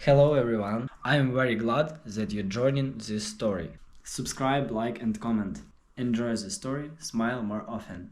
Hello everyone, I am very glad that you're joining this story. Subscribe, like and comment. Enjoy the story, smile more often.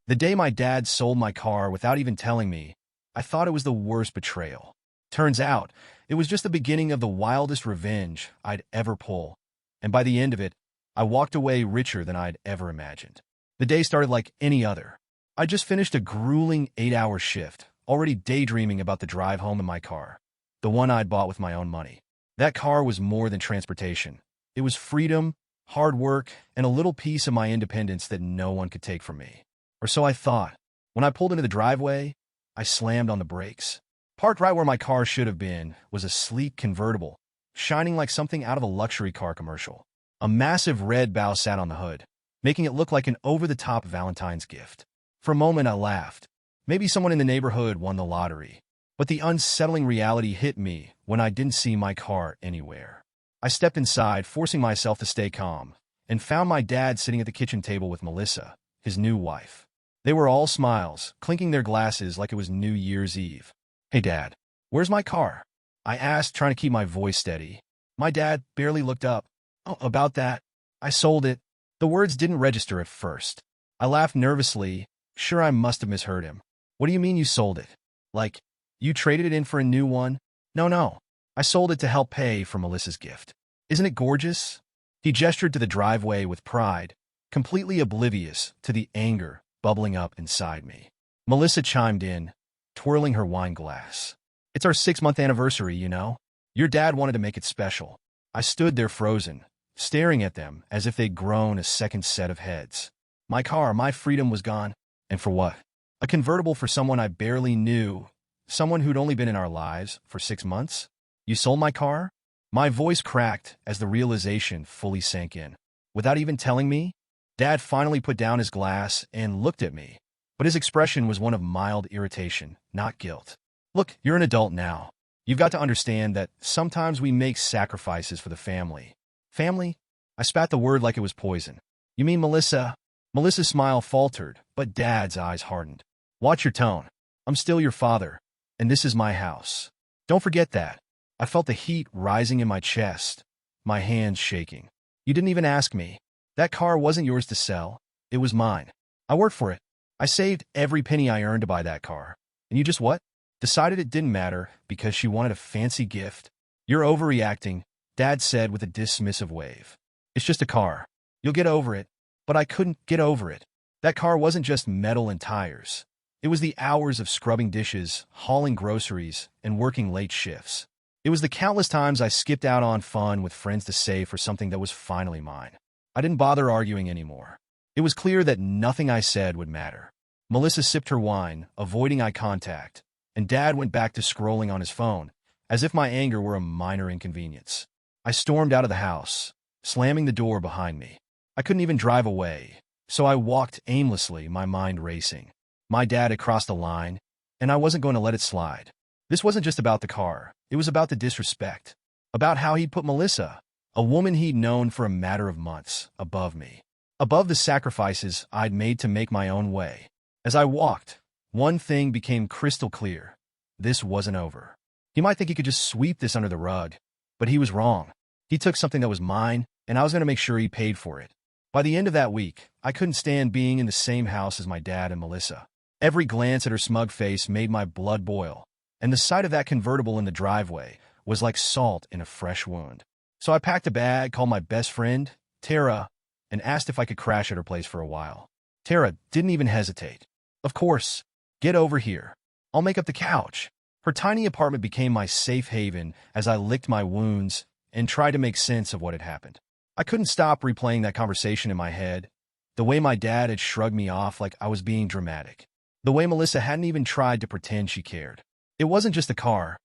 The day my dad sold my car without even telling me, I thought it was the worst betrayal. Turns out, it was just the beginning of the wildest revenge I'd ever pull, and by the end of it, I walked away richer than I'd ever imagined. The day started like any other. I just finished a grueling 8-hour shift, already daydreaming about the drive home in my car, the one I'd bought with my own money. That car was more than transportation. It was freedom, hard work, and a little piece of my independence that no one could take from me. Or so I thought. When I pulled into the driveway, I slammed on the brakes. Parked right where my car should have been was a sleek convertible, shining like something out of a luxury car commercial. A massive red bow sat on the hood, making it look like an over-the-top Valentine's gift. For a moment, I laughed. Maybe someone in the neighborhood won the lottery. But the unsettling reality hit me when I didn't see my car anywhere. I stepped inside, forcing myself to stay calm, and found my dad sitting at the kitchen table with Melissa, his new wife. They were all smiles, clinking their glasses like it was New Year's Eve. "Hey, Dad, where's my car?" I asked, trying to keep my voice steady. My dad barely looked up. "Oh, about that. I sold it." The words didn't register at first. I laughed nervously, sure I must have misheard him. "What do you mean you sold it? Like, you traded it in for a new one?" No. I sold it to help pay for Melissa's gift. Isn't it gorgeous?" He gestured to the driveway with pride, completely oblivious to the anger bubbling up inside me. Melissa chimed in, twirling her wine glass. "It's our 6-month anniversary, you know. Your dad wanted to make it special." I stood there frozen, staring at them as if they'd grown a second set of heads. My car, my freedom was gone. And for what? A convertible for someone I barely knew, someone who'd only been in our lives for 6 months? "You sold my car?" My voice cracked as the realization fully sank in. Without even telling me? Dad finally put down his glass and looked at me, but his expression was one of mild irritation, not guilt. "Look, you're an adult now. You've got to understand that sometimes we make sacrifices for the family." "Family?" I spat the word like it was poison. "You mean Melissa?" Melissa's smile faltered, but Dad's eyes hardened. "Watch your tone. I'm still your father, and this is my house. Don't forget that." I felt the heat rising in my chest, my hands shaking. "You didn't even ask me. That car wasn't yours to sell. It was mine. I worked for it. I saved every penny I earned to buy that car. And you just what? Decided it didn't matter because she wanted a fancy gift?" "You're overreacting," Dad said with a dismissive wave. "It's just a car. You'll get over it." But I couldn't get over it. That car wasn't just metal and tires. It was the hours of scrubbing dishes, hauling groceries, and working late shifts. It was the countless times I skipped out on fun with friends to save for something that was finally mine. I didn't bother arguing anymore. It was clear that nothing I said would matter. Melissa sipped her wine, avoiding eye contact, and Dad went back to scrolling on his phone, as if my anger were a minor inconvenience. I stormed out of the house, slamming the door behind me. I couldn't even drive away, so I walked aimlessly, my mind racing. My dad had crossed the line, and I wasn't going to let it slide. This wasn't just about the car. It was about the disrespect, about how he'd put Melissa, a woman he'd known for a matter of months, above me, above the sacrifices I'd made to make my own way. As I walked, one thing became crystal clear. This wasn't over. He might think he could just sweep this under the rug, but he was wrong. He took something that was mine, and I was going to make sure he paid for it. By the end of that week, I couldn't stand being in the same house as my dad and Melissa. Every glance at her smug face made my blood boil, and the sight of that convertible in the driveway was like salt in a fresh wound. So I packed a bag, called my best friend, Tara, and asked if I could crash at her place for a while. Tara didn't even hesitate. "Of course. Get over here. I'll make up the couch." Her tiny apartment became my safe haven as I licked my wounds and tried to make sense of what had happened. I couldn't stop replaying that conversation in my head, the way my dad had shrugged me off like I was being dramatic, the way Melissa hadn't even tried to pretend she cared. It wasn't just the car.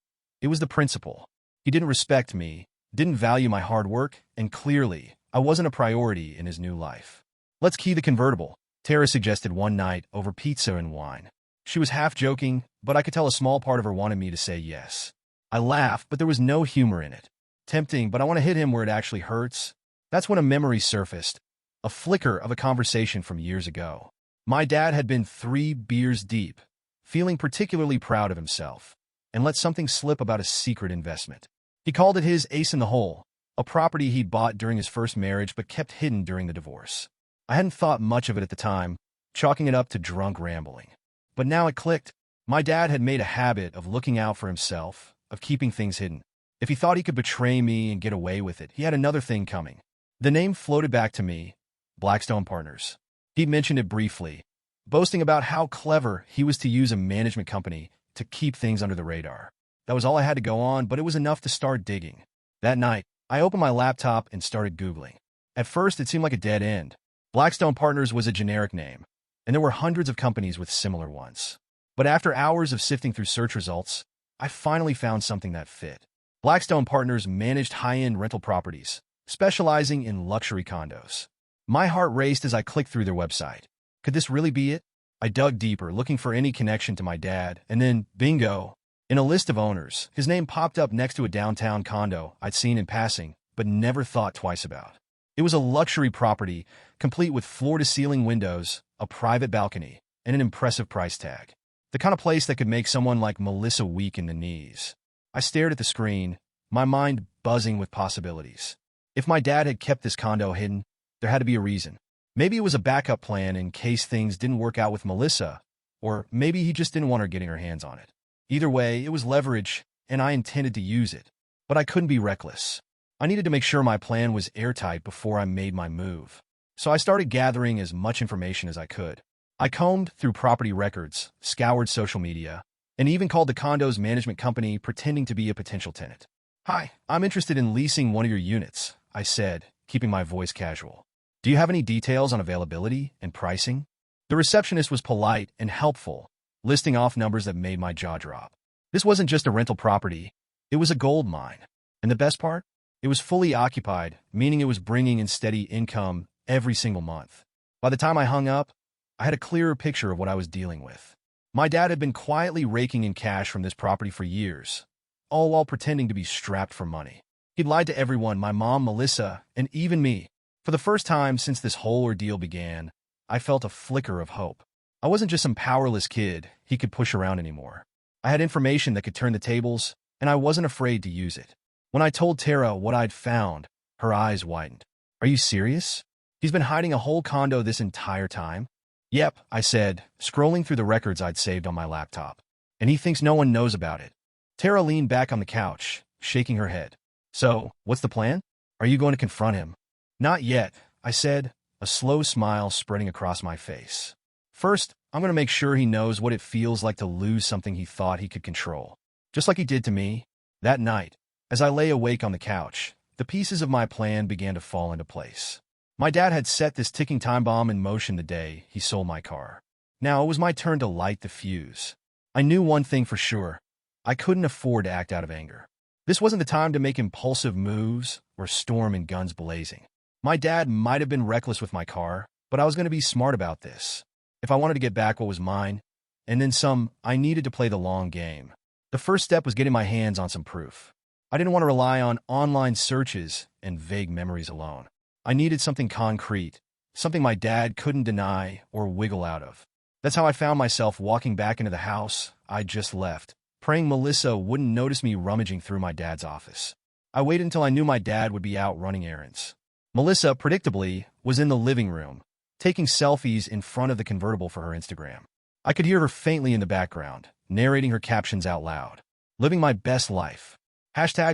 It was the principle. He didn't respect me, didn't value my hard work, and clearly, I wasn't a priority in his new life. "Let's key the convertible," Tara suggested one night over pizza and wine. She was half joking, but I could tell a small part of her wanted me to say yes. I laughed, but there was no humor in it. Tempting, but I want to hit him where it actually hurts. That's when a memory surfaced, a flicker of a conversation from years ago. My dad had been 3 beers deep, feeling particularly proud of himself, and let something slip about a secret investment. He called it his ace in the hole, a property he'd bought during his first marriage but kept hidden during the divorce. I hadn't thought much of it at the time, chalking it up to drunk rambling. But now it clicked. My dad had made a habit of looking out for himself, of keeping things hidden. If he thought he could betray me and get away with it, he had another thing coming. The name floated back to me, Blackstone Partners. He mentioned it briefly, boasting about how clever he was to use a management company to keep things under the radar. That was all I had to go on, but it was enough to start digging. That night, I opened my laptop and started Googling. At first, it seemed like a dead end. Blackstone Partners was a generic name, and there were hundreds of companies with similar ones. But after hours of sifting through search results, I finally found something that fit. Blackstone Partners managed high-end rental properties, specializing in luxury condos. My heart raced as I clicked through their website. Could this really be it? I dug deeper, looking for any connection to my dad, and then, bingo! In a list of owners, his name popped up next to a downtown condo I'd seen in passing, but never thought twice about. It was a luxury property, complete with floor-to-ceiling windows, a private balcony, and an impressive price tag. The kind of place that could make someone like Melissa weak in the knees. I stared at the screen, my mind buzzing with possibilities. If my dad had kept this condo hidden, there had to be a reason. Maybe it was a backup plan in case things didn't work out with Melissa, or maybe he just didn't want her getting her hands on it. Either way, it was leverage, and I intended to use it. But I couldn't be reckless. I needed to make sure my plan was airtight before I made my move. So I started gathering as much information as I could. I combed through property records, scoured social media, and even called the condo's management company pretending to be a potential tenant. "Hi, I'm interested in leasing one of your units," I said, keeping my voice casual. "Do you have any details on availability and pricing?" The receptionist was polite and helpful, listing off numbers that made my jaw drop. This wasn't just a rental property, it was a gold mine. And the best part? It was fully occupied, meaning it was bringing in steady income every single month. By the time I hung up, I had a clearer picture of what I was dealing with. My dad had been quietly raking in cash from this property for years, all while pretending to be strapped for money. He'd lied to everyone, my mom, Melissa, and even me. For the first time since this whole ordeal began, I felt a flicker of hope. I wasn't just some powerless kid he could push around anymore. I had information that could turn the tables, and I wasn't afraid to use it. When I told Tara what I'd found, her eyes widened. "Are you serious? He's been hiding a whole condo this entire time?" "Yep," I said, scrolling through the records I'd saved on my laptop. "And he thinks no one knows about it." Tara leaned back on the couch, shaking her head. "So, what's the plan? Are you going to confront him?" "Not yet," I said, a slow smile spreading across my face. "First, I'm going to make sure he knows what it feels like to lose something he thought he could control. Just like he did to me." That night, as I lay awake on the couch, the pieces of my plan began to fall into place. My dad had set this ticking time bomb in motion the day he sold my car. Now it was my turn to light the fuse. I knew one thing for sure. I couldn't afford to act out of anger. This wasn't the time to make impulsive moves or storm in guns blazing. My dad might have been reckless with my car, but I was going to be smart about this. If I wanted to get back what was mine, and then some, I needed to play the long game. The first step was getting my hands on some proof. I didn't want to rely on online searches and vague memories alone. I needed something concrete, something my dad couldn't deny or wiggle out of. That's how I found myself walking back into the house I'd just left, praying Melissa wouldn't notice me rummaging through my dad's office. I waited until I knew my dad would be out running errands. Melissa, predictably, was in the living room, taking selfies in front of the convertible for her Instagram. I could hear her faintly in the background, narrating her captions out loud. "Living my best life.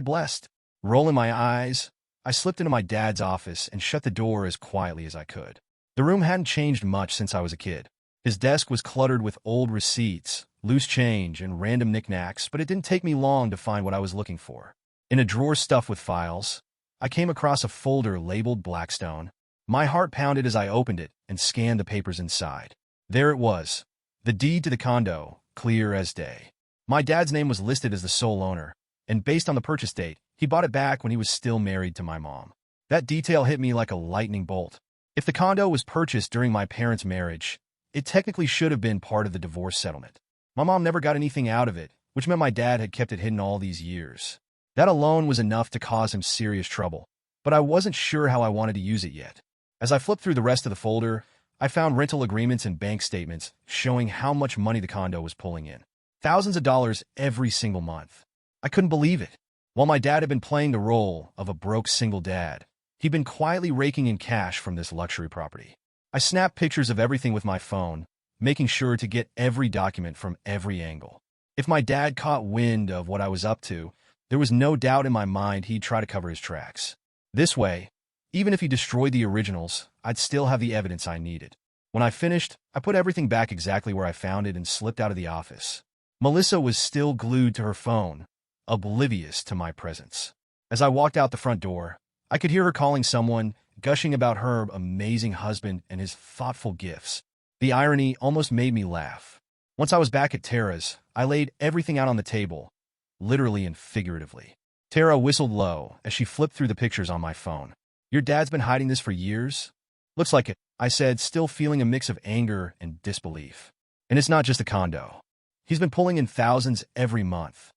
#blessed. Rolling my eyes, I slipped into my dad's office and shut the door as quietly as I could. The room hadn't changed much since I was a kid. His desk was cluttered with old receipts, loose change, and random knickknacks, but it didn't take me long to find what I was looking for. In a drawer stuffed with files, I came across a folder labeled Blackstone. My heart pounded as I opened it and scanned the papers inside. There it was, the deed to the condo, clear as day. My dad's name was listed as the sole owner, and based on the purchase date, he bought it back when he was still married to my mom. That detail hit me like a lightning bolt. If the condo was purchased during my parents' marriage, it technically should have been part of the divorce settlement. My mom never got anything out of it, which meant my dad had kept it hidden all these years. That alone was enough to cause him serious trouble, but I wasn't sure how I wanted to use it yet. As I flipped through the rest of the folder, I found rental agreements and bank statements showing how much money the condo was pulling in. Thousands of dollars every single month. I couldn't believe it. While my dad had been playing the role of a broke single dad, he'd been quietly raking in cash from this luxury property. I snapped pictures of everything with my phone, making sure to get every document from every angle. If my dad caught wind of what I was up to, there was no doubt in my mind he'd try to cover his tracks. This way, even if he destroyed the originals, I'd still have the evidence I needed. When I finished, I put everything back exactly where I found it and slipped out of the office. Melissa was still glued to her phone, oblivious to my presence. As I walked out the front door, I could hear her calling someone, gushing about her amazing husband and his thoughtful gifts. The irony almost made me laugh. Once I was back at Tara's, I laid everything out on the table, literally and figuratively. Tara whistled low as she flipped through the pictures on my phone. "Your dad's been hiding this for years?" "Looks like it," I said, still feeling a mix of anger and disbelief. "And it's not just a condo. He's been pulling in thousands every month,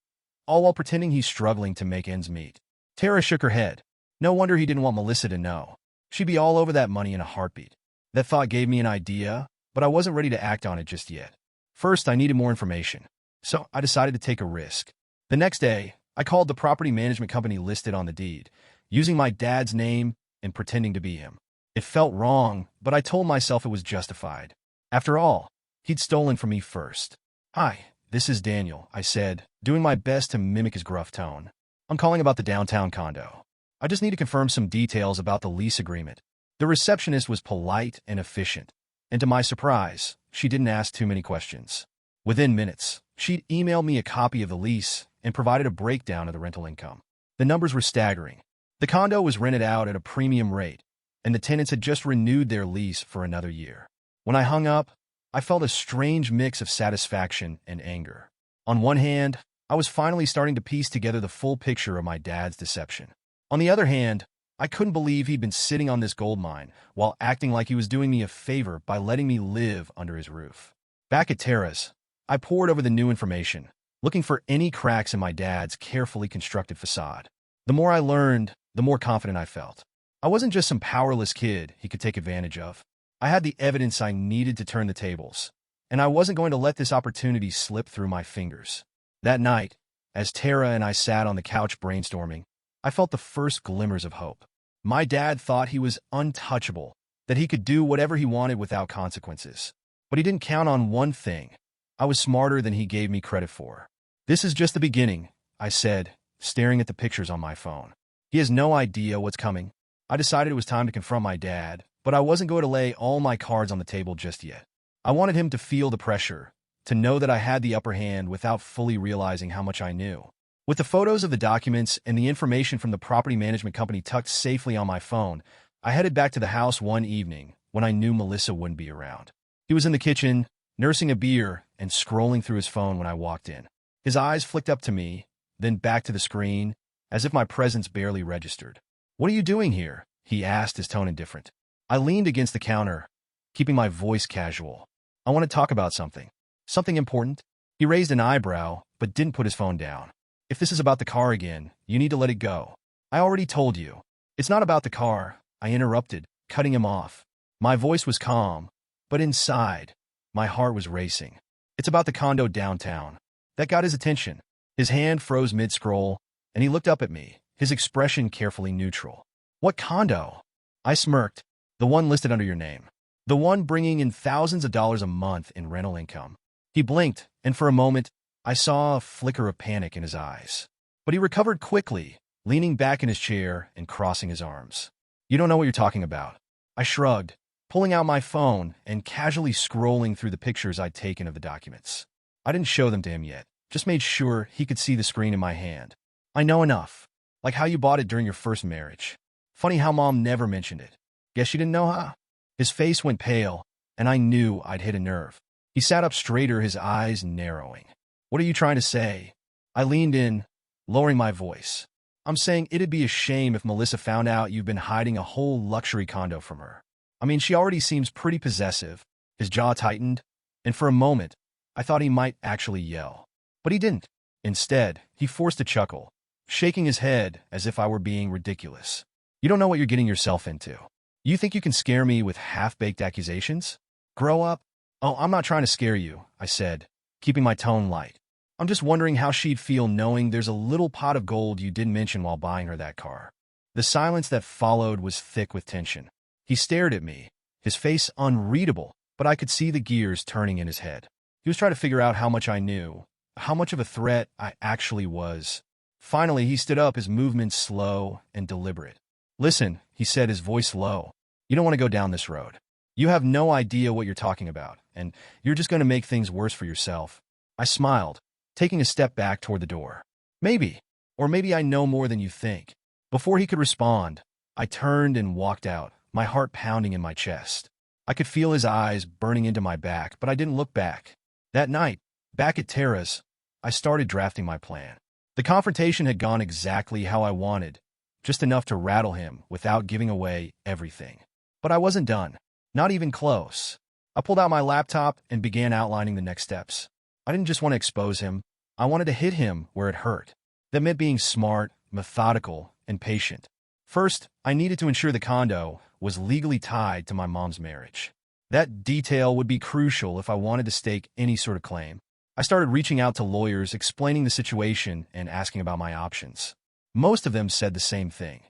all while pretending he's struggling to make ends meet." Tara shook her head. No wonder he didn't want Melissa to know. She'd be all over that money in a heartbeat. That thought gave me an idea, but I wasn't ready to act on it just yet. First, I needed more information, so I decided to take a risk. The next day, I called the property management company listed on the deed, using my dad's name and pretending to be him. It felt wrong, but I told myself it was justified. After all, he'd stolen from me first. "Hi, this is Daniel," I said, doing my best to mimic his gruff tone. "I'm calling about the downtown condo. I just need to confirm some details about the lease agreement." The receptionist was polite and efficient, and to my surprise, she didn't ask too many questions. Within minutes, she'd emailed me a copy of the lease and provided a breakdown of the rental income. The numbers were staggering. The condo was rented out at a premium rate, and the tenants had just renewed their lease for another year. When I hung up, I felt a strange mix of satisfaction and anger. On one hand, I was finally starting to piece together the full picture of my dad's deception. On the other hand, I couldn't believe he'd been sitting on this gold mine while acting like he was doing me a favor by letting me live under his roof. Back at Tara's, I pored over the new information, looking for any cracks in my dad's carefully constructed facade. The more I learned, the more confident I felt. I wasn't just some powerless kid he could take advantage of. I had the evidence I needed to turn the tables, and I wasn't going to let this opportunity slip through my fingers. That night, as Tara and I sat on the couch brainstorming, I felt the first glimmers of hope. My dad thought he was untouchable, that he could do whatever he wanted without consequences. But he didn't count on one thing. I was smarter than he gave me credit for. "This is just the beginning," I said, staring at the pictures on my phone. "He has no idea what's coming." I decided it was time to confront my dad, but I wasn't going to lay all my cards on the table just yet. I wanted him to feel the pressure, to know that I had the upper hand without fully realizing how much I knew. With the photos of the documents and the information from the property management company tucked safely on my phone, I headed back to the house one evening when I knew Melissa wouldn't be around. He was in the kitchen, nursing a beer and scrolling through his phone when I walked in. His eyes flicked up to me, then back to the screen, as if my presence barely registered. "What are you doing here?" he asked, his tone indifferent. I leaned against the counter, keeping my voice casual. "I want to talk about something. Something important." He raised an eyebrow, but didn't put his phone down. "If this is about the car again, you need to let it go." "I already told you." "It's not about the car," I interrupted, cutting him off. My voice was calm, but inside, my heart was racing. "It's about the condo downtown." That got his attention. His hand froze mid-scroll, and he looked up at me, his expression carefully neutral. "What condo?" I smirked. "The one listed under your name. The one bringing in thousands of dollars a month in rental income." He blinked, and for a moment, I saw a flicker of panic in his eyes. But he recovered quickly, leaning back in his chair and crossing his arms. "You don't know what you're talking about." I shrugged, pulling out my phone and casually scrolling through the pictures I'd taken of the documents. I didn't show them to him yet, just made sure he could see the screen in my hand. "I know enough. Like how you bought it during your first marriage. Funny how Mom never mentioned it. Guess you didn't know, huh?" His face went pale, and I knew I'd hit a nerve. He sat up straighter, his eyes narrowing. "What are you trying to say?" I leaned in, lowering my voice. "I'm saying it'd be a shame if Melissa found out you've been hiding a whole luxury condo from her. I mean, she already seems pretty possessive." His jaw tightened, and for a moment, I thought he might actually yell. But he didn't. Instead, he forced a chuckle, shaking his head as if I were being ridiculous. "You don't know what you're getting yourself into. You think you can scare me with half-baked accusations? Grow up." "Oh, I'm not trying to scare you," I said, keeping my tone light. I'm just wondering how she'd feel knowing there's a little pot of gold you didn't mention while buying her that car." The silence that followed was thick with tension. He stared at me, his face unreadable, but I could see the gears turning in his head. He was trying to figure out how much I knew, how much of a threat I actually was. Finally, he stood up, his movements slow and deliberate. "Listen," he said, his voice low. "You don't want to go down this road. You have no idea what you're talking about, and you're just going to make things worse for yourself." I smiled, taking a step back toward the door. "Maybe, or maybe I know more than you think." Before he could respond, I turned and walked out, my heart pounding in my chest. I could feel his eyes burning into my back, but I didn't look back. That night, back at Tara's, I started drafting my plan. The confrontation had gone exactly how I wanted, just enough to rattle him without giving away everything. But I wasn't done, not even close. I pulled out my laptop and began outlining the next steps. I didn't just want to expose him, I wanted to hit him where it hurt. That meant being smart, methodical, and patient. First, I needed to ensure the condo was legally tied to my mom's marriage. That detail would be crucial if I wanted to stake any sort of claim. I started reaching out to lawyers, explaining the situation and asking about my options. Most of them said the same thing.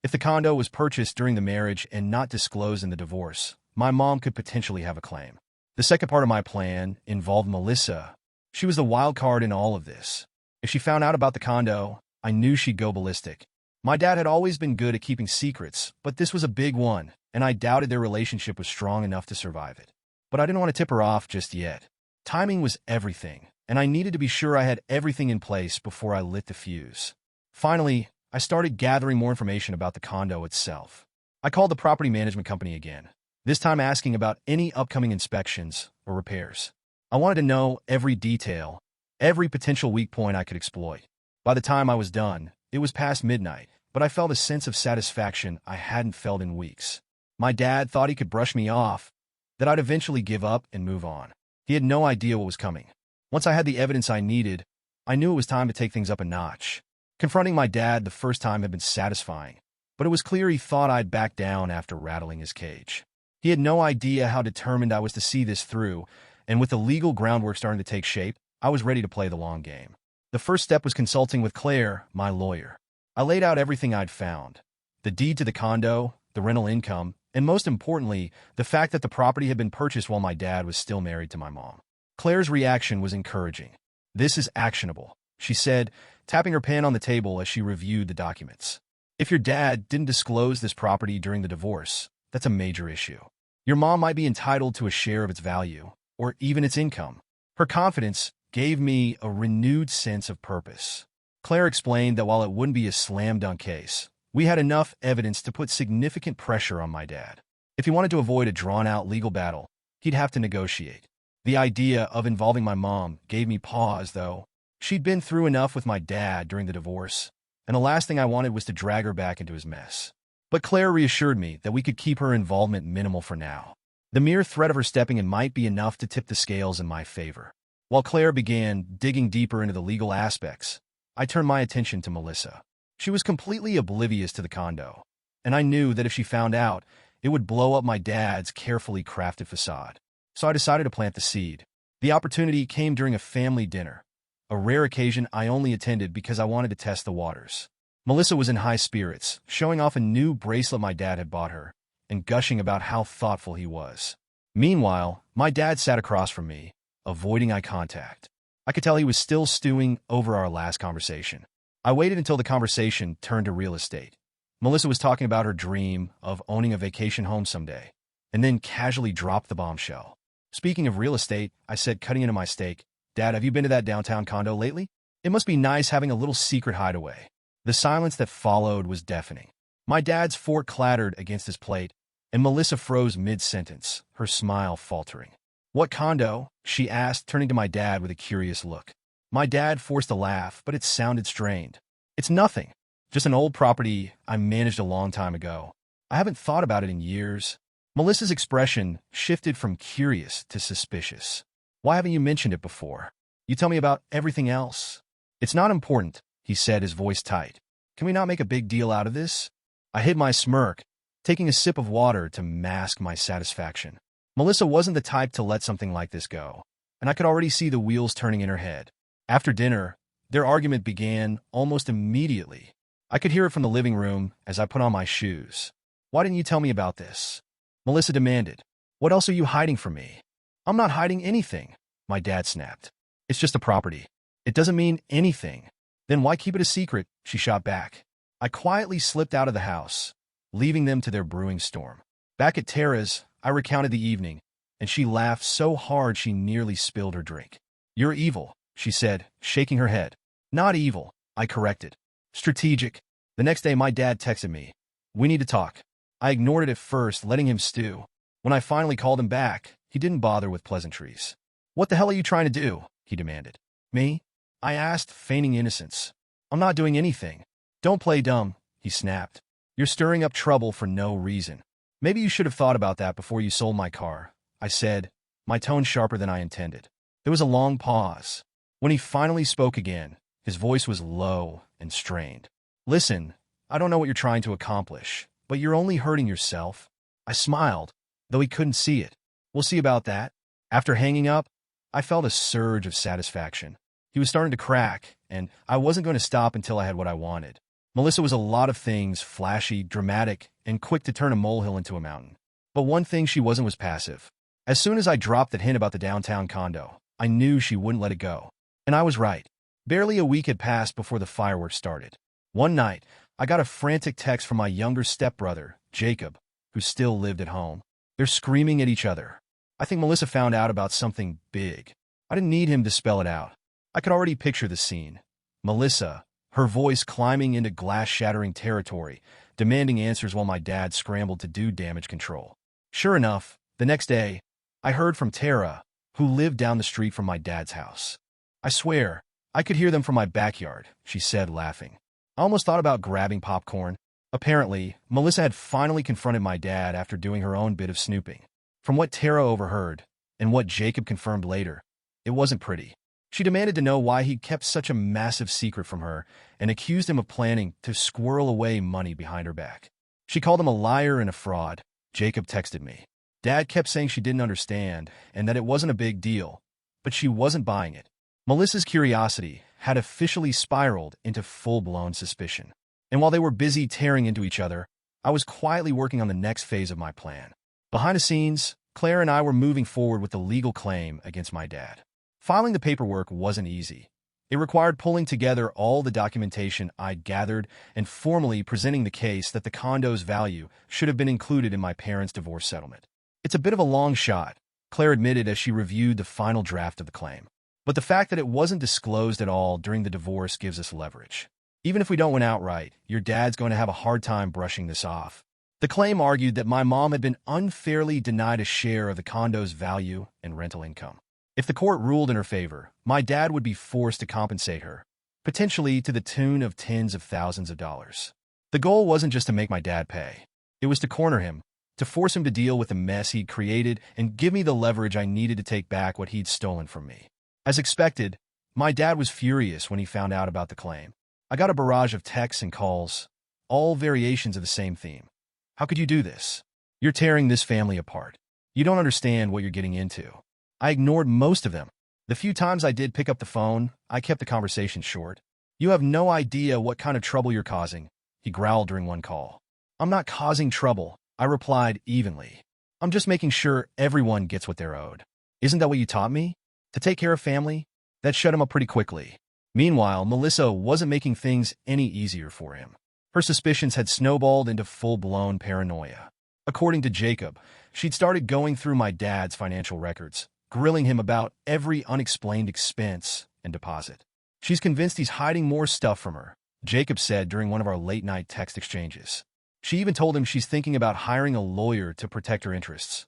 If the condo was purchased during the marriage and not disclosed in the divorce, my mom could potentially have a claim. The second part of my plan involved Melissa. She was the wild card in all of this. If she found out about the condo, I knew she'd go ballistic. My dad had always been good at keeping secrets, but this was a big one, and I doubted their relationship was strong enough to survive it. But I didn't want to tip her off just yet. Timing was everything, and I needed to be sure I had everything in place before I lit the fuse. Finally, I started gathering more information about the condo itself. I called the property management company again, this time asking about any upcoming inspections or repairs. I wanted to know every detail, every potential weak point I could exploit. By the time I was done, it was past midnight, but I felt a sense of satisfaction I hadn't felt in weeks. My dad thought he could brush me off, that I'd eventually give up and move on. He had no idea what was coming. Once I had the evidence I needed, I knew it was time to take things up a notch. Confronting my dad the first time had been satisfying, but it was clear he thought I'd back down after rattling his cage. He had no idea how determined I was to see this through, and with the legal groundwork starting to take shape, I was ready to play the long game. The first step was consulting with Claire, my lawyer. I laid out everything I'd found: the deed to the condo, the rental income, and most importantly, the fact that the property had been purchased while my dad was still married to my mom. Claire's reaction was encouraging. "This is actionable," she said, tapping her pen on the table as she reviewed the documents. "If your dad didn't disclose this property during the divorce, that's a major issue. Your mom might be entitled to a share of its value, or even its income." Her confidence gave me a renewed sense of purpose. Claire explained that while it wouldn't be a slam-dunk case, we had enough evidence to put significant pressure on my dad. If he wanted to avoid a drawn-out legal battle, he'd have to negotiate. The idea of involving my mom gave me pause, though. She'd been through enough with my dad during the divorce, and the last thing I wanted was to drag her back into his mess. But Claire reassured me that we could keep her involvement minimal for now. The mere threat of her stepping in might be enough to tip the scales in my favor. While Claire began digging deeper into the legal aspects, I turned my attention to Melissa. She was completely oblivious to the condo, and I knew that if she found out, it would blow up my dad's carefully crafted facade. So I decided to plant the seed. The opportunity came during a family dinner, a rare occasion I only attended because I wanted to test the waters. Melissa was in high spirits, showing off a new bracelet my dad had bought her, and gushing about how thoughtful he was. Meanwhile, my dad sat across from me, avoiding eye contact. I could tell he was still stewing over our last conversation. I waited until the conversation turned to real estate. Melissa was talking about her dream of owning a vacation home someday, and then casually dropped the bombshell. "Speaking of real estate," I said, cutting into my steak, "Dad, have you been to that downtown condo lately? It must be nice having a little secret hideaway." The silence that followed was deafening. My dad's fork clattered against his plate, and Melissa froze mid-sentence, her smile faltering. "What condo?" she asked, turning to my dad with a curious look. My dad forced a laugh, but it sounded strained. "It's nothing. Just an old property I managed a long time ago. I haven't thought about it in years." Melissa's expression shifted from curious to suspicious. "Why haven't you mentioned it before? You tell me about everything else." "It's not important," he said, his voice tight. "Can we not make a big deal out of this?" I hid my smirk, taking a sip of water to mask my satisfaction. Melissa wasn't the type to let something like this go, and I could already see the wheels turning in her head. After dinner, their argument began almost immediately. I could hear it from the living room as I put on my shoes. "Why didn't you tell me about this?" Melissa demanded. "What else are you hiding from me?" "I'm not hiding anything," my dad snapped. "It's just a property. It doesn't mean anything." "Then why keep it a secret?" she shot back. I quietly slipped out of the house, leaving them to their brewing storm. Back at Tara's, I recounted the evening, and she laughed so hard she nearly spilled her drink. "You're evil," she said, shaking her head. "Not evil," I corrected. "Strategic." The next day, my dad texted me. "We need to talk." I ignored it at first, letting him stew. When I finally called him back, he didn't bother with pleasantries. "What the hell are you trying to do?" he demanded. "Me?" I asked, feigning innocence. "I'm not doing anything." "Don't play dumb," he snapped. "You're stirring up trouble for no reason." "Maybe you should have thought about that before you sold my car," I said, my tone sharper than I intended. There was a long pause. When he finally spoke again, his voice was low and strained. "Listen, I don't know what you're trying to accomplish, but you're only hurting yourself." I smiled, though he couldn't see it. "We'll see about that." After hanging up, I felt a surge of satisfaction. He was starting to crack, and I wasn't going to stop until I had what I wanted. Melissa was a lot of things, flashy, dramatic, and quick to turn a molehill into a mountain. But one thing she wasn't was passive. As soon as I dropped that hint about the downtown condo, I knew she wouldn't let it go. And I was right. Barely a week had passed before the fireworks started. One night, I got a frantic text from my younger stepbrother, Jacob, who still lived at home. They're screaming at each other. I think Melissa found out about something big. I didn't need him to spell it out. I could already picture the scene. Melissa, her voice climbing into glass-shattering territory, demanding answers while my dad scrambled to do damage control. Sure enough, the next day, I heard from Tara, who lived down the street from my dad's house. "I swear, I could hear them from my backyard," she said, laughing. I almost thought about grabbing popcorn. Apparently, Melissa had finally confronted my dad after doing her own bit of snooping. From what Tara overheard, and what Jacob confirmed later, it wasn't pretty. She demanded to know why he kept such a massive secret from her and accused him of planning to squirrel away money behind her back. She called him a liar and a fraud, Jacob texted me. Dad kept saying she didn't understand and that it wasn't a big deal, but she wasn't buying it. Melissa's curiosity had officially spiraled into full-blown suspicion. And while they were busy tearing into each other, I was quietly working on the next phase of my plan. Behind the scenes, Claire and I were moving forward with the legal claim against my dad. Filing the paperwork wasn't easy. It required pulling together all the documentation I'd gathered and formally presenting the case that the condo's value should have been included in my parents' divorce settlement. "It's a bit of a long shot," Claire admitted as she reviewed the final draft of the claim. "But the fact that it wasn't disclosed at all during the divorce gives us leverage. Even if we don't win outright, your dad's going to have a hard time brushing this off." The claim argued that my mom had been unfairly denied a share of the condo's value and rental income. If the court ruled in her favor, my dad would be forced to compensate her, potentially to the tune of tens of thousands of dollars. The goal wasn't just to make my dad pay. It was to corner him, to force him to deal with the mess he'd created and give me the leverage I needed to take back what he'd stolen from me. As expected, my dad was furious when he found out about the claim. I got a barrage of texts and calls, all variations of the same theme. "How could you do this? You're tearing this family apart. You don't understand what you're getting into." I ignored most of them. The few times I did pick up the phone, I kept the conversation short. "You have no idea what kind of trouble you're causing," he growled during one call. "I'm not causing trouble," I replied evenly. "I'm just making sure everyone gets what they're owed. Isn't that what you taught me? To take care of family?" That shut him up pretty quickly. Meanwhile, Melissa wasn't making things any easier for him. Her suspicions had snowballed into full-blown paranoia. According to Jacob, she'd started going through my dad's financial records, grilling him about every unexplained expense and deposit. "She's convinced he's hiding more stuff from her," Jacob said during one of our late-night text exchanges. She even told him she's thinking about hiring a lawyer to protect her interests.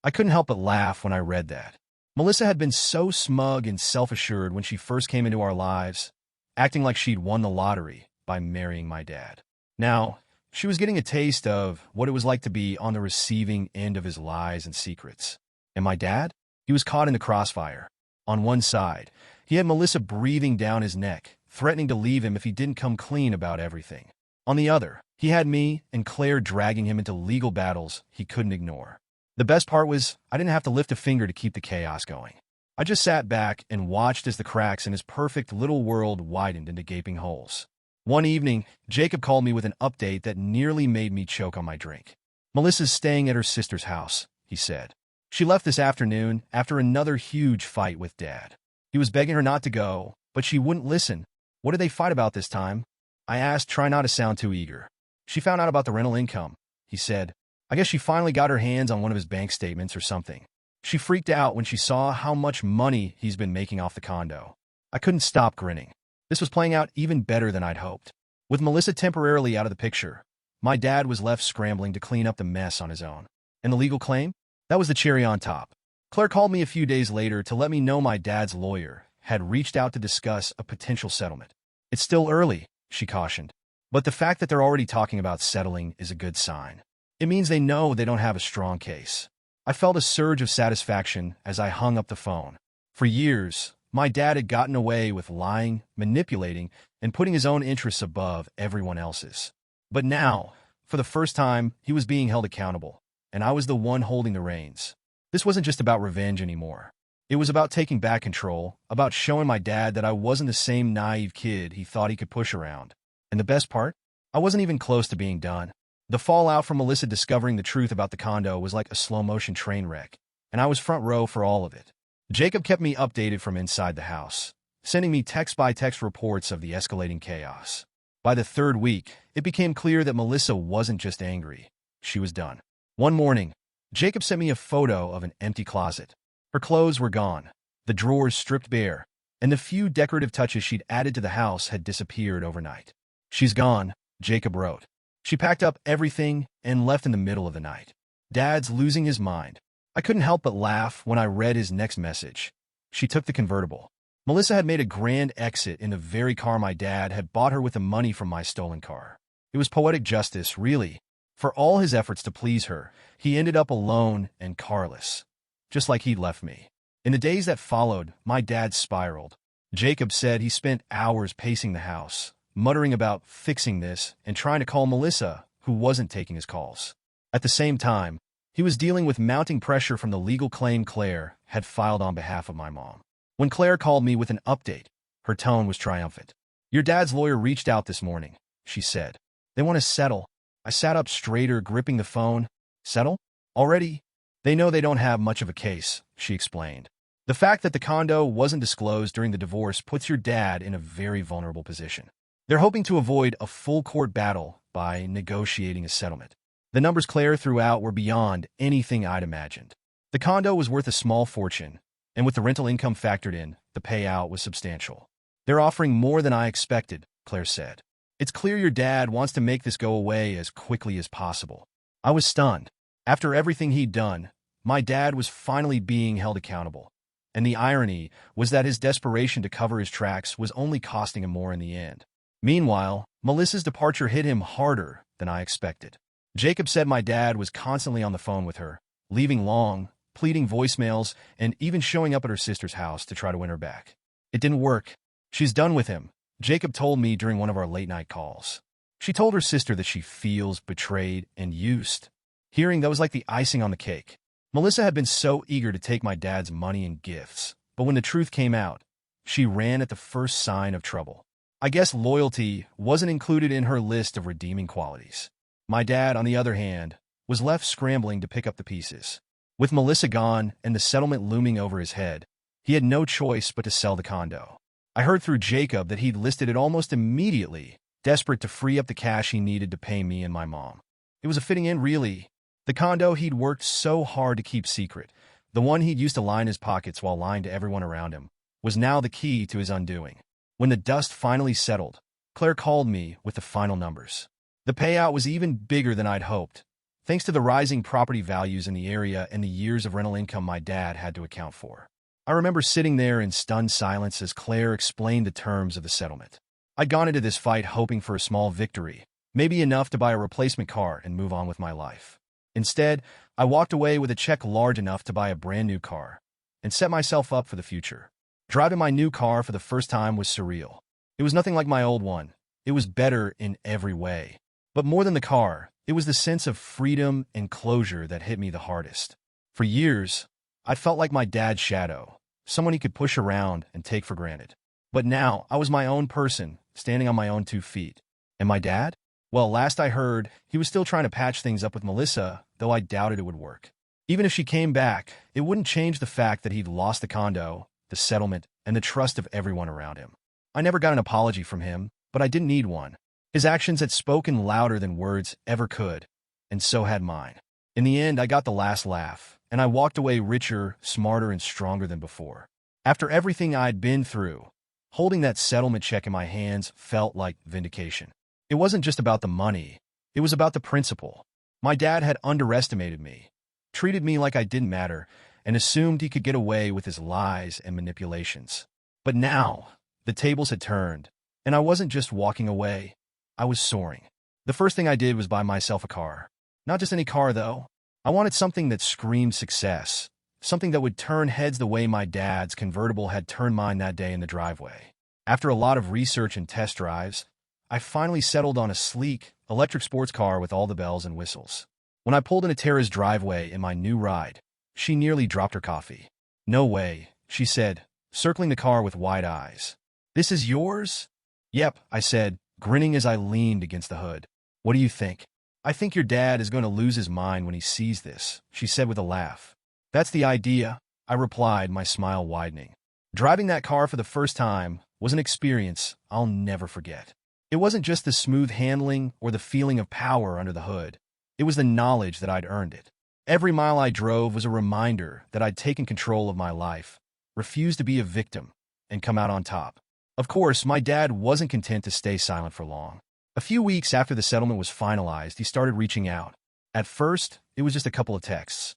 I couldn't help but laugh when I read that. Melissa had been so smug and self-assured when she first came into our lives, acting like she'd won the lottery by marrying my dad. Now, she was getting a taste of what it was like to be on the receiving end of his lies and secrets. And my dad? He was caught in the crossfire. On one side, he had Melissa breathing down his neck, threatening to leave him if he didn't come clean about everything. On the other, he had me and Claire dragging him into legal battles he couldn't ignore. The best part was I didn't have to lift a finger to keep the chaos going. I just sat back and watched as the cracks in his perfect little world widened into gaping holes. One evening, Jacob called me with an update that nearly made me choke on my drink. "Melissa's staying at her sister's house," he said. "She left this afternoon after another huge fight with Dad. He was begging her not to go, but she wouldn't listen." "What did they fight about this time?" I asked, trying not to sound too eager. "She found out about the rental income," he said. "I guess she finally got her hands on one of his bank statements or something. She freaked out when she saw how much money he's been making off the condo." I couldn't stop grinning. This was playing out even better than I'd hoped. With Melissa temporarily out of the picture, my dad was left scrambling to clean up the mess on his own. And the legal claim? That was the cherry on top. Claire called me a few days later to let me know my dad's lawyer had reached out to discuss a potential settlement. "It's still early," she cautioned, "but the fact that they're already talking about settling is a good sign. It means they know they don't have a strong case." I felt a surge of satisfaction as I hung up the phone. For years, my dad had gotten away with lying, manipulating, and putting his own interests above everyone else's. But now, for the first time, he was being held accountable, and I was the one holding the reins. This wasn't just about revenge anymore. It was about taking back control, about showing my dad that I wasn't the same naive kid he thought he could push around. And the best part? I wasn't even close to being done. The fallout from Melissa discovering the truth about the condo was like a slow-motion train wreck, and I was front row for all of it. Jacob kept me updated from inside the house, sending me text-by-text reports of the escalating chaos. By the third week, it became clear that Melissa wasn't just angry. She was done. One morning, Jacob sent me a photo of an empty closet. Her clothes were gone, the drawers stripped bare, and the few decorative touches she'd added to the house had disappeared overnight. "She's gone," Jacob wrote. "She packed up everything and left in the middle of the night. Dad's losing his mind." I couldn't help but laugh when I read his next message. She took the convertible. Melissa had made a grand exit in the very car my dad had bought her with the money from my stolen car. It was poetic justice, really. For all his efforts to please her, he ended up alone and carless, just like he'd left me. In the days that followed, my dad spiraled. Jacob said he spent hours pacing the house, muttering about fixing this and trying to call Melissa, who wasn't taking his calls. At the same time, he was dealing with mounting pressure from the legal claim Claire had filed on behalf of my mom. When Claire called me with an update, her tone was triumphant. "Your dad's lawyer reached out this morning," she said. "They want to settle." I sat up straighter, gripping the phone. "Settle? Already?" "They know they don't have much of a case," she explained. "The fact that the condo wasn't disclosed during the divorce puts your dad in a very vulnerable position. They're hoping to avoid a full court battle by negotiating a settlement." The numbers Claire threw out were beyond anything I'd imagined. The condo was worth a small fortune, and with the rental income factored in, the payout was substantial. "They're offering more than I expected," Claire said. "It's clear your dad wants to make this go away as quickly as possible." I was stunned. After everything he'd done, my dad was finally being held accountable. And the irony was that his desperation to cover his tracks was only costing him more in the end. Meanwhile, Melissa's departure hit him harder than I expected. Jacob said my dad was constantly on the phone with her, leaving long, pleading voicemails, and even showing up at her sister's house to try to win her back. It didn't work. "She's done with him," Jacob told me during one of our late-night calls. She told her sister that she feels betrayed and used. Hearing that was like the icing on the cake. Melissa had been so eager to take my dad's money and gifts, but when the truth came out, she ran at the first sign of trouble. I guess loyalty wasn't included in her list of redeeming qualities. My dad, on the other hand, was left scrambling to pick up the pieces. With Melissa gone and the settlement looming over his head, he had no choice but to sell the condo. I heard through Jacob that he'd listed it almost immediately, desperate to free up the cash he needed to pay me and my mom. It was a fitting end, really. The condo he'd worked so hard to keep secret, the one he'd used to line his pockets while lying to everyone around him, was now the key to his undoing. When the dust finally settled, Claire called me with the final numbers. The payout was even bigger than I'd hoped, thanks to the rising property values in the area and the years of rental income my dad had to account for. I remember sitting there in stunned silence as Claire explained the terms of the settlement. I'd gone into this fight hoping for a small victory, maybe enough to buy a replacement car and move on with my life. Instead, I walked away with a check large enough to buy a brand new car and set myself up for the future. Driving my new car for the first time was surreal. It was nothing like my old one. It was better in every way. But more than the car, it was the sense of freedom and closure that hit me the hardest. For years, I felt like my dad's shadow, someone he could push around and take for granted. But now, I was my own person, standing on my own 2 feet. And my dad? Well, last I heard, he was still trying to patch things up with Melissa, though I doubted it would work. Even if she came back, it wouldn't change the fact that he'd lost the condo, the settlement, and the trust of everyone around him. I never got an apology from him, but I didn't need one. His actions had spoken louder than words ever could, and so had mine. In the end, I got the last laugh, and I walked away richer, smarter, and stronger than before. After everything I'd been through, holding that settlement check in my hands felt like vindication. It wasn't just about the money. It was about the principle. My dad had underestimated me, treated me like I didn't matter, and assumed he could get away with his lies and manipulations. But now, the tables had turned, and I wasn't just walking away. I was soaring. The first thing I did was buy myself a car. Not just any car, though. I wanted something that screamed success, something that would turn heads the way my dad's convertible had turned mine that day in the driveway. After a lot of research and test drives, I finally settled on a sleek, electric sports car with all the bells and whistles. When I pulled into Tara's driveway in my new ride, she nearly dropped her coffee. "No way," she said, circling the car with wide eyes. "This is yours?" "Yep," I said, grinning as I leaned against the hood. "What do you think?" "I think your dad is going to lose his mind when he sees this," she said with a laugh. "That's the idea," I replied, my smile widening. Driving that car for the first time was an experience I'll never forget. It wasn't just the smooth handling or the feeling of power under the hood. It was the knowledge that I'd earned it. Every mile I drove was a reminder that I'd taken control of my life, refused to be a victim, and come out on top. Of course, my dad wasn't content to stay silent for long. A few weeks after the settlement was finalized, he started reaching out. At first, it was just a couple of texts.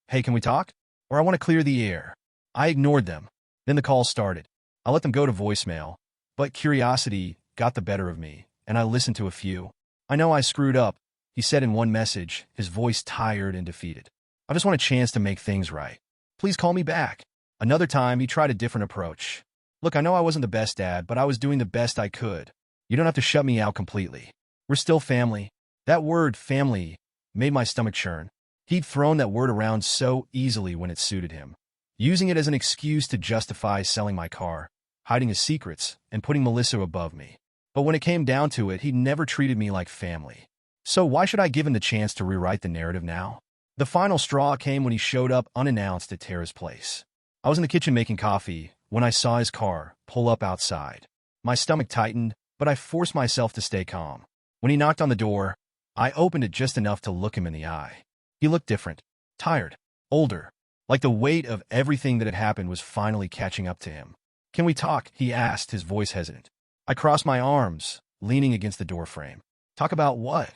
"Hey, can we talk?" Or "I want to clear the air." I ignored them. Then the calls started. I let them go to voicemail, but curiosity got the better of me, and I listened to a few. "I know I screwed up," he said in one message, his voice tired and defeated. "I just want a chance to make things right. Please call me back." Another time, he tried a different approach. "Look, I know I wasn't the best dad, but I was doing the best I could. You don't have to shut me out completely. We're still family." That word, family, made my stomach churn. He'd thrown that word around so easily when it suited him, using it as an excuse to justify selling my car, hiding his secrets, and putting Melissa above me. But when it came down to it, he'd never treated me like family. So why should I give him the chance to rewrite the narrative now? The final straw came when he showed up unannounced at Tara's place. I was in the kitchen making coffee when I saw his car pull up outside. My stomach tightened, but I forced myself to stay calm. When he knocked on the door, I opened it just enough to look him in the eye. He looked different, tired, older, like the weight of everything that had happened was finally catching up to him. "Can we talk?" he asked, his voice hesitant. I crossed my arms, leaning against the doorframe. "Talk about what?"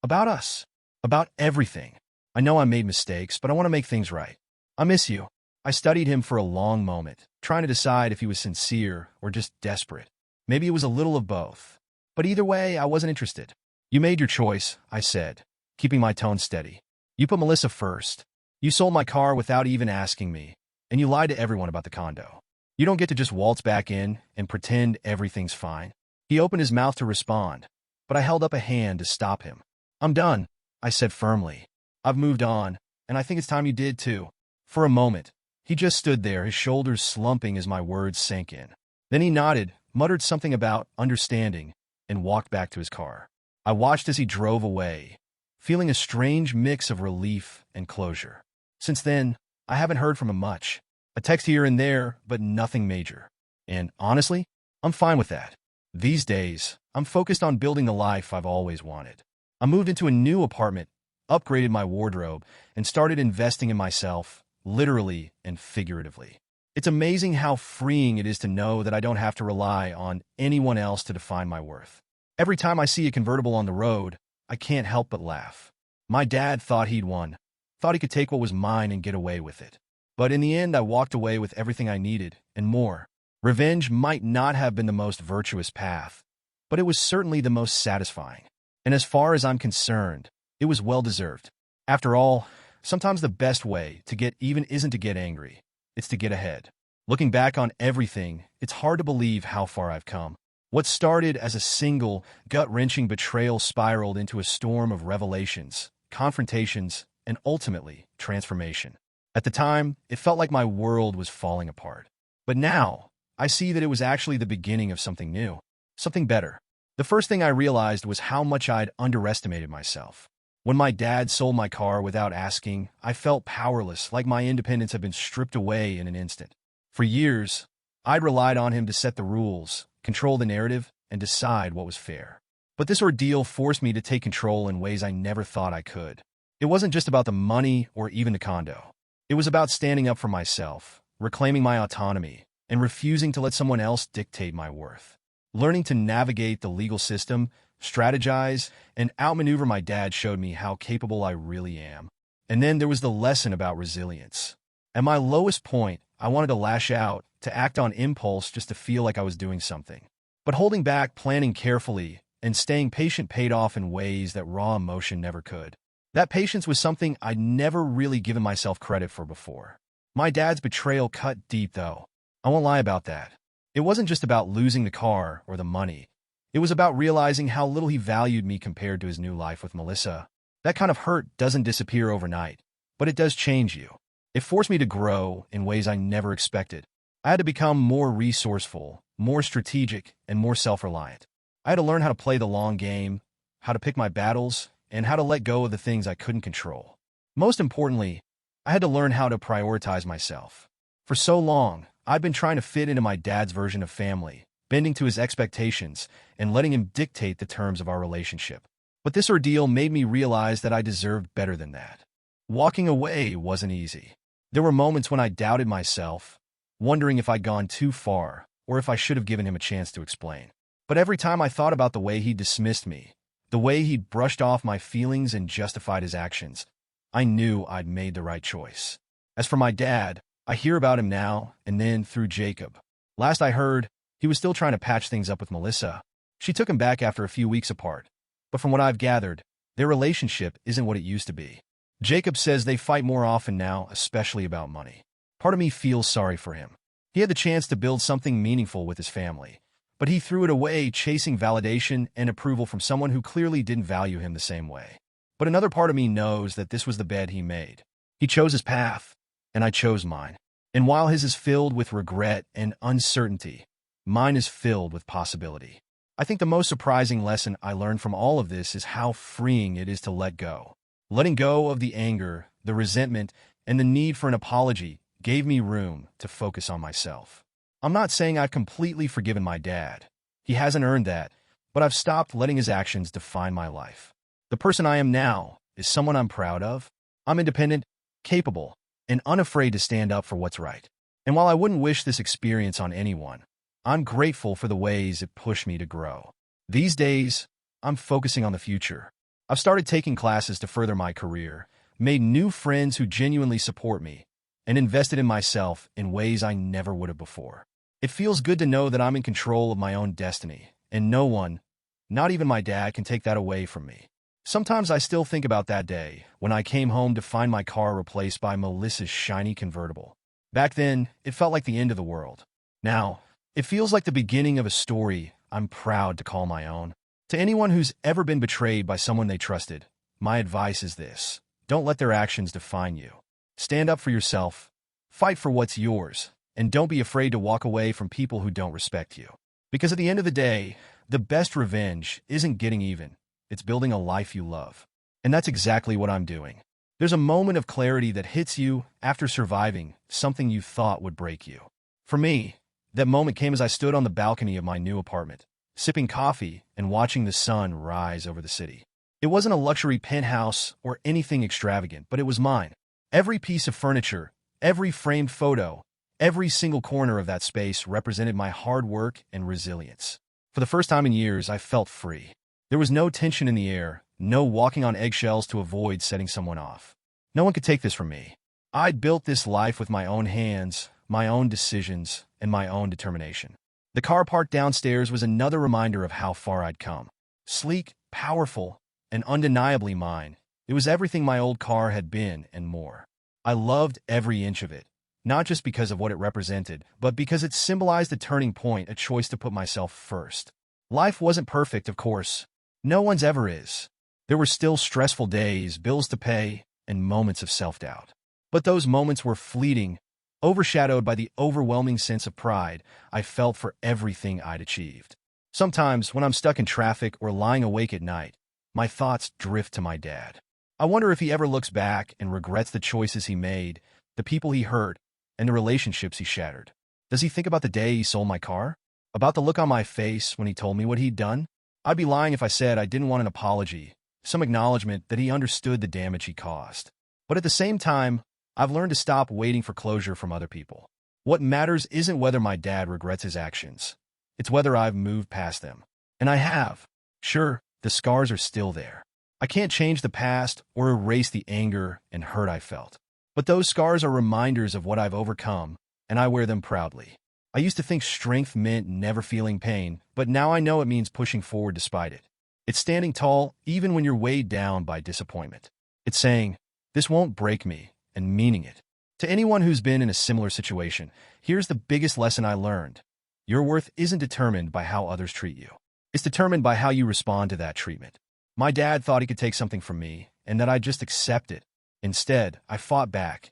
"About us. About everything. I know I made mistakes, but I want to make things right. I miss you." I studied him for a long moment, trying to decide if he was sincere or just desperate. Maybe it was a little of both. But either way, I wasn't interested. "You made your choice," I said, keeping my tone steady. "You put Melissa first. You sold my car without even asking me, and you lied to everyone about the condo. You don't get to just waltz back in and pretend everything's fine." He opened his mouth to respond, but I held up a hand to stop him. "I'm done," I said firmly. "I've moved on, and I think it's time you did too." For a moment, he just stood there, his shoulders slumping as my words sank in. Then he nodded, muttered something about understanding, and walked back to his car. I watched as he drove away, feeling a strange mix of relief and closure. Since then, I haven't heard from him much. A text here and there, but nothing major. And honestly, I'm fine with that. These days, I'm focused on building the life I've always wanted. I moved into a new apartment, upgraded my wardrobe, and started investing in myself, literally and figuratively. It's amazing how freeing it is to know that I don't have to rely on anyone else to define my worth. Every time I see a convertible on the road, I can't help but laugh. My dad thought he'd won, thought he could take what was mine and get away with it. But in the end, I walked away with everything I needed, and more. Revenge might not have been the most virtuous path, but it was certainly the most satisfying. And as far as I'm concerned, it was well-deserved. After all, sometimes the best way to get even isn't to get angry, it's to get ahead. Looking back on everything, it's hard to believe how far I've come. What started as a single, gut-wrenching betrayal spiraled into a storm of revelations, confrontations, and ultimately, transformation. At the time, it felt like my world was falling apart. But now, I see that it was actually the beginning of something new, something better. The first thing I realized was how much I'd underestimated myself. When my dad sold my car without asking, I felt powerless, like my independence had been stripped away in an instant. For years, I'd relied on him to set the rules, control the narrative, and decide what was fair. But this ordeal forced me to take control in ways I never thought I could. It wasn't just about the money or even the condo. It was about standing up for myself, reclaiming my autonomy, and refusing to let someone else dictate my worth. Learning to navigate the legal system, strategize, and outmaneuver my dad showed me how capable I really am. And then there was the lesson about resilience. At my lowest point, I wanted to lash out, to act on impulse just to feel like I was doing something. But holding back, planning carefully, and staying patient paid off in ways that raw emotion never could. That patience was something I'd never really given myself credit for before. My dad's betrayal cut deep, though. I won't lie about that. It wasn't just about losing the car or the money. It was about realizing how little he valued me compared to his new life with Melissa. That kind of hurt doesn't disappear overnight, but it does change you. It forced me to grow in ways I never expected. I had to become more resourceful, more strategic, and more self-reliant. I had to learn how to play the long game, how to pick my battles, and how to let go of the things I couldn't control. Most importantly, I had to learn how to prioritize myself. For so long, I'd been trying to fit into my dad's version of family, bending to his expectations, and letting him dictate the terms of our relationship. But this ordeal made me realize that I deserved better than that. Walking away wasn't easy. There were moments when I doubted myself, wondering if I'd gone too far, or if I should have given him a chance to explain. But every time I thought about the way he dismissed me, the way he'd brushed off my feelings and justified his actions, I knew I'd made the right choice. As for my dad, I hear about him now and then through Jacob. Last I heard, he was still trying to patch things up with Melissa. She took him back after a few weeks apart. But from what I've gathered, their relationship isn't what it used to be. Jacob says they fight more often now, especially about money. Part of me feels sorry for him. He had the chance to build something meaningful with his family, but he threw it away chasing validation and approval from someone who clearly didn't value him the same way. But another part of me knows that this was the bed he made. He chose his path, and I chose mine. And while his is filled with regret and uncertainty, mine is filled with possibility. I think the most surprising lesson I learned from all of this is how freeing it is to let go. Letting go of the anger, the resentment, and the need for an apology gave me room to focus on myself. I'm not saying I've completely forgiven my dad. He hasn't earned that, but I've stopped letting his actions define my life. The person I am now is someone I'm proud of. I'm independent, capable, and unafraid to stand up for what's right. And while I wouldn't wish this experience on anyone, I'm grateful for the ways it pushed me to grow. These days, I'm focusing on the future. I've started taking classes to further my career, made new friends who genuinely support me, and invested in myself in ways I never would have before. It feels good to know that I'm in control of my own destiny, and no one, not even my dad, can take that away from me. Sometimes I still think about that day when I came home to find my car replaced by Melissa's shiny convertible. Back then, it felt like the end of the world. Now, it feels like the beginning of a story I'm proud to call my own. To anyone who's ever been betrayed by someone they trusted, my advice is this: don't let their actions define you. Stand up for yourself, fight for what's yours, and don't be afraid to walk away from people who don't respect you. Because at the end of the day, the best revenge isn't getting even, it's building a life you love. And that's exactly what I'm doing. There's a moment of clarity that hits you after surviving something you thought would break you. For me, that moment came as I stood on the balcony of my new apartment, sipping coffee and watching the sun rise over the city. It wasn't a luxury penthouse or anything extravagant, but it was mine. Every piece of furniture, every framed photo, every single corner of that space represented my hard work and resilience. For the first time in years, I felt free. There was no tension in the air, no walking on eggshells to avoid setting someone off. No one could take this from me. I'd built this life with my own hands, my own decisions, and my own determination. The car parked downstairs was another reminder of how far I'd come. Sleek, powerful, and undeniably mine, it was everything my old car had been and more. I loved every inch of it, not just because of what it represented, but because it symbolized a turning point, a choice to put myself first. Life wasn't perfect, of course. No one's ever is. There were still stressful days, bills to pay, and moments of self-doubt. But those moments were fleeting, overshadowed by the overwhelming sense of pride I felt for everything I'd achieved. Sometimes, when I'm stuck in traffic or lying awake at night, my thoughts drift to my dad. I wonder if he ever looks back and regrets the choices he made, the people he hurt, and the relationships he shattered. Does he think about the day he sold my car? About the look on my face when he told me what he'd done? I'd be lying if I said I didn't want an apology, some acknowledgement that he understood the damage he caused. But at the same time, I've learned to stop waiting for closure from other people. What matters isn't whether my dad regrets his actions. It's whether I've moved past them. And I have. Sure, the scars are still there. I can't change the past or erase the anger and hurt I felt. But those scars are reminders of what I've overcome, and I wear them proudly. I used to think strength meant never feeling pain, but now I know it means pushing forward despite it. It's standing tall even when you're weighed down by disappointment. It's saying, "This won't break me," and meaning it. To anyone who's been in a similar situation, here's the biggest lesson I learned. Your worth isn't determined by how others treat you. It's determined by how you respond to that treatment. My dad thought he could take something from me, and that I'd just accept it. Instead, I fought back.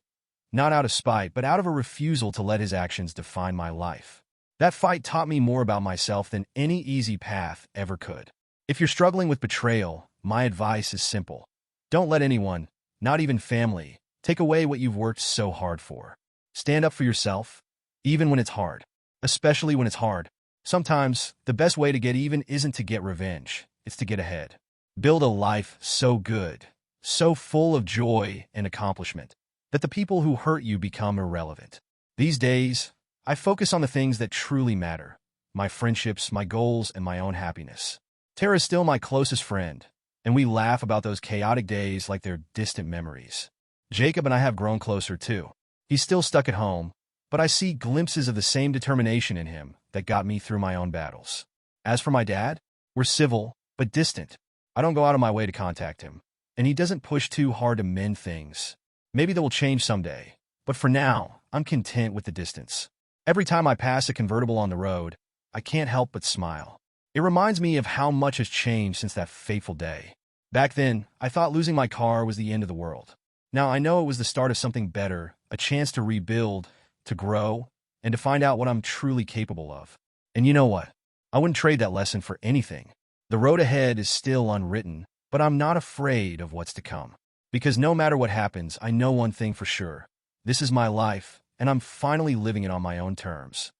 Not out of spite, but out of a refusal to let his actions define my life. That fight taught me more about myself than any easy path ever could. If you're struggling with betrayal, my advice is simple. Don't let anyone, not even family, take away what you've worked so hard for. Stand up for yourself, even when it's hard. Especially when it's hard. Sometimes, the best way to get even isn't to get revenge, it's to get ahead. Build a life so good, so full of joy and accomplishment, that the people who hurt you become irrelevant. These days, I focus on the things that truly matter. My friendships, my goals, and my own happiness. Tara's still my closest friend, and we laugh about those chaotic days like they're distant memories. Jacob and I have grown closer too. He's still stuck at home, but I see glimpses of the same determination in him that got me through my own battles. As for my dad, we're civil, but distant. I don't go out of my way to contact him, and he doesn't push too hard to mend things. Maybe that will change someday, but for now, I'm content with the distance. Every time I pass a convertible on the road, I can't help but smile. It reminds me of how much has changed since that fateful day. Back then, I thought losing my car was the end of the world. Now I know it was the start of something better, a chance to rebuild, to grow, and to find out what I'm truly capable of. And you know what? I wouldn't trade that lesson for anything. The road ahead is still unwritten, but I'm not afraid of what's to come. Because no matter what happens, I know one thing for sure. This is my life, and I'm finally living it on my own terms.